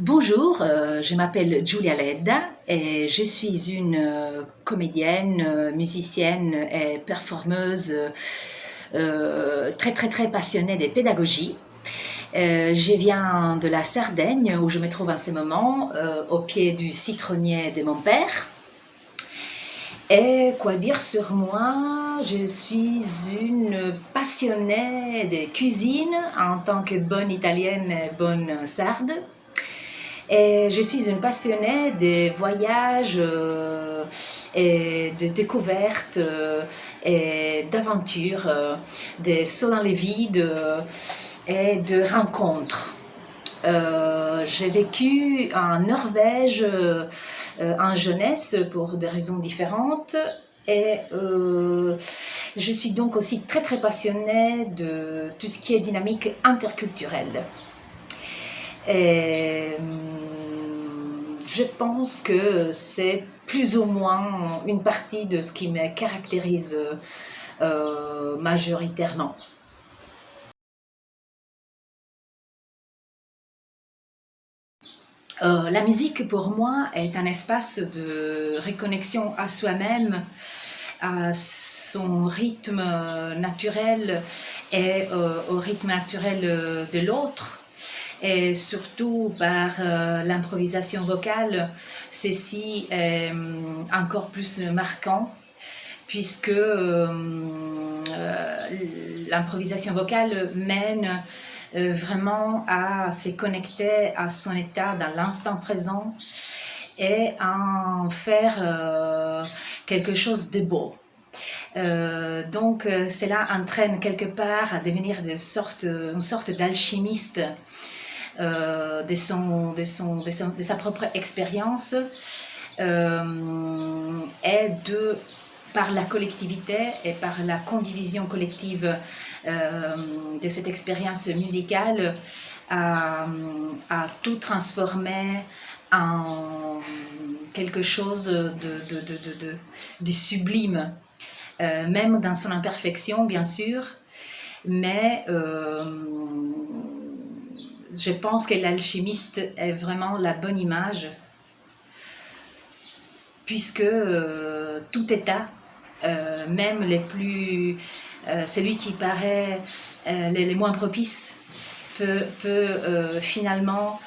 Bonjour, je m'appelle Giulia Ledda et je suis une comédienne, musicienne et performeuse très passionnée des pédagogies. Je viens de la Sardaigne où je me trouve en ce moment, au pied du citronnier de mon père. Et quoi dire sur moi? Je suis une passionnée de cuisine en tant que bonne italienne et bonne sarde. Et je suis une passionnée des voyages et de découvertes et d'aventures, des sauts dans les vides et de rencontres. J'ai vécu en Norvège en jeunesse pour des raisons différentes et je suis donc aussi très passionnée de tout ce qui est dynamique interculturelle. Et je pense que c'est plus ou moins une partie de ce qui me caractérise majoritairement. La musique pour moi est un espace de reconnexion à soi-même, à son rythme naturel et au rythme naturel de l'autre. Et surtout par l'improvisation vocale, ceci est encore plus marquant puisque l'improvisation vocale mène vraiment à se connecter à son état dans l'instant présent et à en faire quelque chose de beau. Donc cela entraîne quelque part à devenir une sorte d'alchimiste de sa propre expérience et par la collectivité et par la condivision collective de cette expérience musicale à tout transformer en quelque chose de sublime, même dans son imperfection bien sûr, mais je pense que l'alchimiste est vraiment la bonne image, puisque tout état, même celui qui paraît les moins propices, peut finalement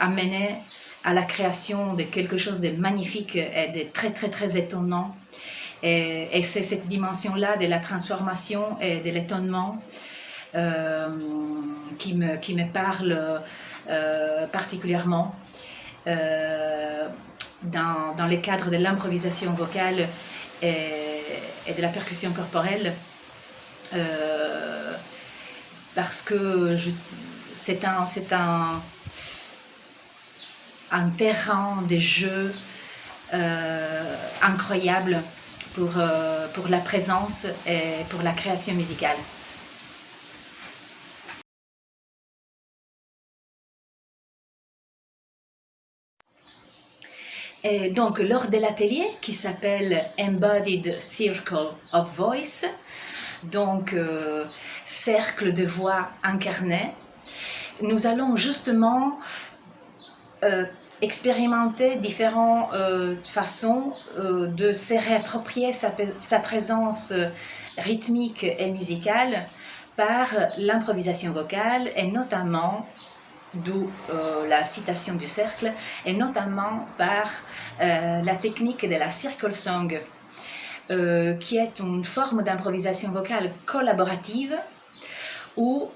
amener à la création de quelque chose de magnifique et de très étonnant. Et c'est cette dimension-là de la transformation et de l'étonnement qui me parle particulièrement dans le cadre de l'improvisation vocale et de la percussion corporelle, parce que c'est un terrain de jeu incroyable pour la présence et pour la création musicale. Et donc, lors de l'atelier qui s'appelle Embodied Circle of Voice, donc cercle de voix incarnée, nous allons justement expérimenter différentes façons de se réapproprier sa présence rythmique et musicale par l'improvisation vocale et notamment, d'où la citation du cercle, et notamment par la technique de la circle song, qui est une forme d'improvisation vocale collaborative où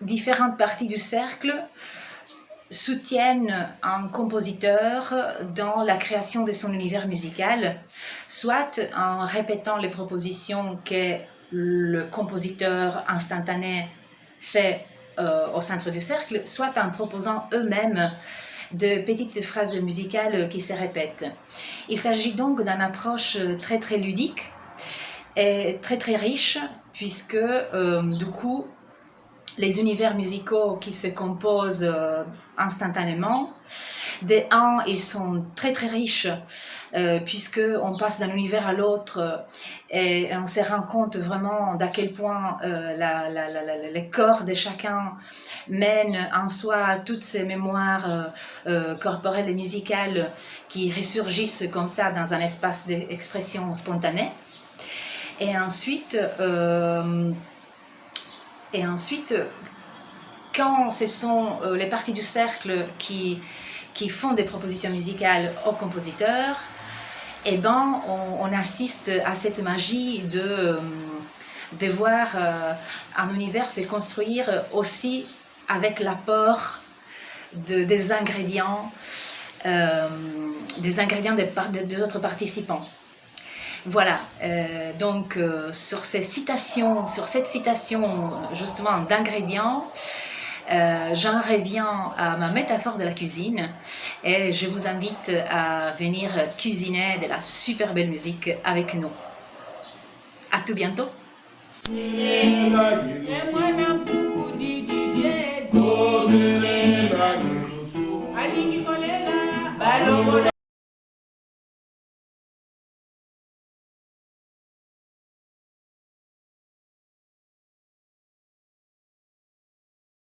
différentes parties du cercle soutiennent un compositeur dans la création de son univers musical, soit en répétant les propositions que le compositeur instantané fait au centre du cercle, soit en proposant eux-mêmes de petites phrases musicales qui se répètent. Il s'agit donc d'une approche très très ludique et très très riche, puisque du coup, les univers musicaux qui se composent instantanément, ils sont très très riches, puisqu'on passe d'un univers à l'autre et on se rend compte vraiment d'à quel point les corps de chacun mènent en soi toutes ces mémoires corporelles et musicales qui ressurgissent comme ça dans un espace d'expression spontanée. Et ensuite, quand ce sont les parties du cercle qui font des propositions musicales aux compositeurs, eh ben, on assiste à cette magie de voir un univers se construire aussi avec l'apport des ingrédients des autres participants. Voilà, donc sur cette citation justement d'ingrédients, j'en reviens à ma métaphore de la cuisine et je vous invite à venir cuisiner de la super belle musique avec nous. À tout bientôt.